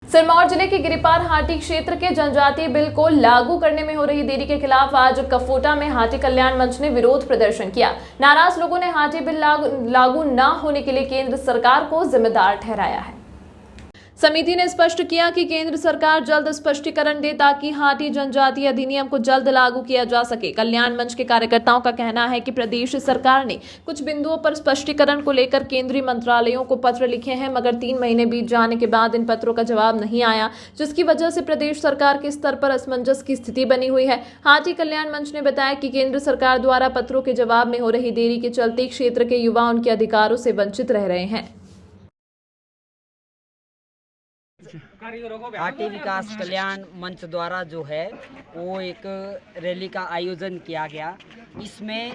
सिरमौर जिले के गिरिपार हाटी क्षेत्र के जनजातीय बिल को लागू करने में हो रही देरी के खिलाफ आज कफोटा में हाटी कल्याण मंच ने विरोध प्रदर्शन किया। नाराज लोगों ने हाटी बिल लागू न होने के लिए केंद्र सरकार को जिम्मेदार ठहराया है। समिति ने स्पष्ट किया कि केंद्र सरकार जल्द स्पष्टीकरण दे ताकि हाटी जनजातीय अधिनियम को जल्द लागू किया जा सके। कल्याण मंच के कार्यकर्ताओं का कहना है कि प्रदेश सरकार ने कुछ बिंदुओं पर स्पष्टीकरण को लेकर केंद्रीय मंत्रालयों को पत्र लिखे हैं, मगर 3 महीने बीत जाने के बाद इन पत्रों का जवाब नहीं आया, जिसकी वजह से प्रदेश सरकार के स्तर पर असमंजस की स्थिति बनी हुई है। हाटी कल्याण मंच ने बताया कि केंद्र सरकार द्वारा पत्रों के जवाब में हो रही देरी के चलते क्षेत्र के युवा उनके अधिकारों से वंचित रह रहे हैं। हाटी विकास कल्याण मंच द्वारा जो है वो एक रैली का आयोजन किया गया। इसमें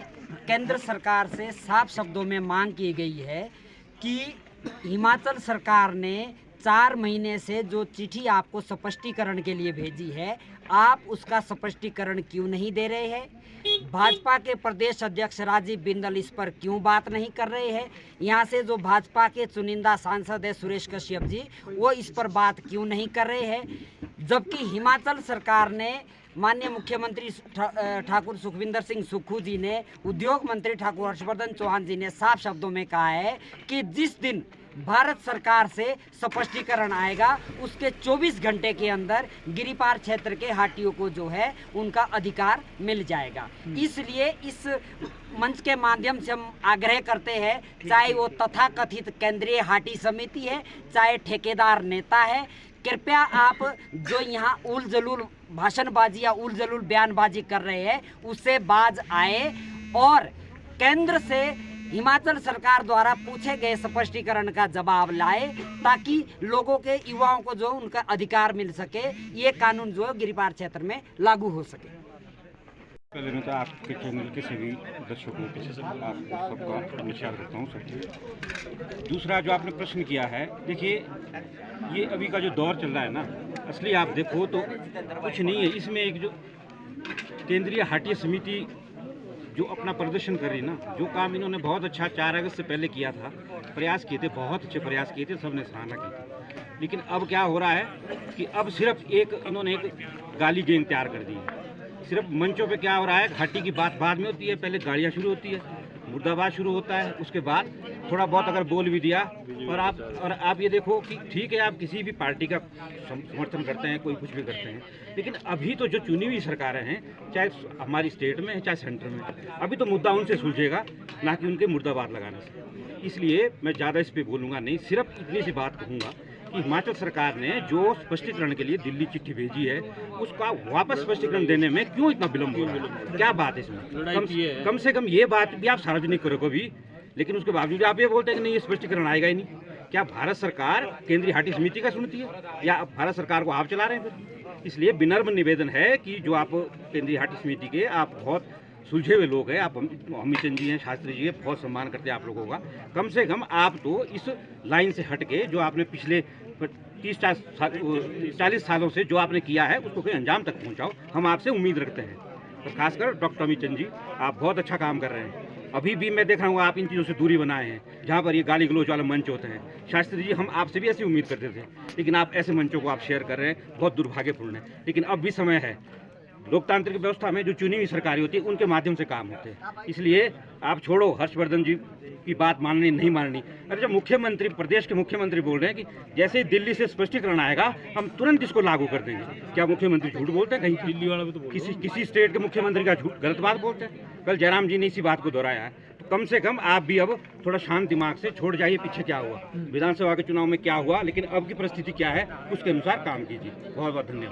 केंद्र सरकार से साफ शब्दों में मांग की गई है कि हिमाचल सरकार ने 4 महीने से जो चिट्ठी आपको स्पष्टीकरण के लिए भेजी है, आप उसका स्पष्टीकरण क्यों नहीं दे रहे हैं? भाजपा के प्रदेश अध्यक्ष राजीव बिंदल इस पर क्यों बात नहीं कर रहे हैं? यहाँ से जो भाजपा के चुनिंदा सांसद है सुरेश कश्यप जी, वो इस पर बात क्यों नहीं कर रहे हैं? जबकि हिमाचल सरकार ने माननीय मुख्यमंत्री ठाकुर सुखविंदर सिंह सुक्खू जी ने, उद्योग मंत्री ठाकुर हर्षवर्धन चौहान जी ने साफ शब्दों में कहा है कि जिस दिन भारत सरकार से स्पष्टीकरण आएगा उसके 24 घंटे के अंदर गिरिपार क्षेत्र के हाटियों को जो है उनका अधिकार मिल जाएगा। इसलिए इस मंच के माध्यम से हम आग्रह करते हैं, चाहे वो तथाकथित केंद्रीय हाटी समिति है, चाहे ठेकेदार नेता है, कृपया आप जो यहाँ उल जलूल भाषणबाजी या उल जलूल बयानबाजी कर रहे हैं उससे बाज आए और केंद्र से हिमाचल सरकार द्वारा पूछे गए स्पष्टीकरण का जवाब लाए, ताकि लोगों के युवाओं को जो उनका अधिकार मिल सके, ये कानून जो है गिरिपार क्षेत्र में लागू हो सके। पहले मैं तो आपके चैनल के सभी दर्शकों के आपको सबका नमस्कार करता हूँ सबको। दूसरा जो आपने प्रश्न किया है, देखिए ये अभी का जो दौर चल रहा है ना, असली आप देखो तो कुछ नहीं है इसमें। एक जो केंद्रीय हाटी समिति जो अपना प्रदर्शन कर रही है ना, जो काम इन्होंने बहुत अच्छा 4 अगस्त से पहले किया था, प्रयास किए थे, बहुत अच्छे प्रयास किए थे, सबने सराहना की थी। लेकिन अब क्या हो रहा है कि अब सिर्फ इन्होंने एक गाली गैंग तैयार कर दी है। सिर्फ मंचों पे क्या हो रहा है, घाटी की बात बाद में होती है, पहले गालियाँ शुरू होती है, मुर्दाबाद शुरू होता है, उसके बाद थोड़ा बहुत अगर बोल भी दिया। और आप ये देखो कि ठीक है, आप किसी भी पार्टी का समर्थन करते हैं, कोई कुछ भी करते हैं, लेकिन अभी तो जो चुनी हुई सरकारें हैं, चाहे हमारी स्टेट में चाहे सेंटर में, अभी तो मुद्दा उनसे सुलझेगा, ना कि उनके मुर्दाबाद लगाने से। इसलिए मैं ज़्यादा इस पर बोलूँगा नहीं, सिर्फ इतनी सी बात कहूँगा कि हिमाचल सरकार ने जो स्पष्टीकरण के लिए दिल्ली चिट्ठी भेजी है, उसका वापस स्पष्टीकरण देने में क्यों इतना विलम्ब हो रहा है? क्या बात है इसमें? कम से कम ये बात भी आप सार्वजनिक करो कभी, लेकिन उसके बावजूद आप ये बोलते हैं कि नहीं, ये स्पष्टीकरण आएगा ही नहीं। क्या भारत सरकार केंद्रीय हाटी समिति का सुनती है या भारत सरकार को आप चला रहे हैं फिर? इसलिए विनम्र निवेदन है कि जो आप केंद्रीय हाटी समिति के आप बहुत सुलझे हुए लोग हैं, आप अमित चंद जी हैं, शास्त्री जी हैं, बहुत सम्मान करते हैं आप लोगों का। कम से कम आप तो इस लाइन से हट के जो आपने पिछले 30-40 सालों से जो आपने किया है उसको कोई अंजाम तक पहुंचाओ, हम आपसे उम्मीद रखते हैं। और खासकर डॉक्टर अमित चंद जी, आप बहुत अच्छा काम कर रहे हैं। अभी भी मैं देख रहा हूँ आप इन चीज़ों से दूरी बनाए हैं, जहाँ पर ये गाली गलौज वाले मंच होते हैं। शास्त्री जी, हम आपसे भी ऐसी उम्मीद करते थे, लेकिन आप ऐसे मंचों को आप शेयर कर रहे हैं, बहुत दुर्भाग्यपूर्ण है। लेकिन अब भी समय है, लोकतांत्रिक व्यवस्था में जो चुनी हुई सरकारी होती है उनके माध्यम से काम होते हैं। इसलिए आप छोड़ो हर्षवर्धन जी की बात माननी नहीं माननी। अरे जब मुख्यमंत्री, प्रदेश के मुख्यमंत्री बोल रहे हैं कि जैसे ही दिल्ली से स्पष्टीकरण आएगा हम तुरंत इसको लागू कर देंगे, क्या मुख्यमंत्री झूठ बोलते हैं? कहीं दिल्ली वाला भी तो किसी स्टेट के मुख्यमंत्री का झूठ, गलत बात बोलते हैं? कल जयराम जी ने इसी बात को दोहराया है। तो कम से कम आप भी अब थोड़ा शांत दिमाग से छोड़ जाइए, पीछे क्या हुआ, विधानसभा के चुनाव में क्या हुआ, लेकिन अब की परिस्थिति क्या है उसके अनुसार काम कीजिए। बहुत बहुत धन्यवाद।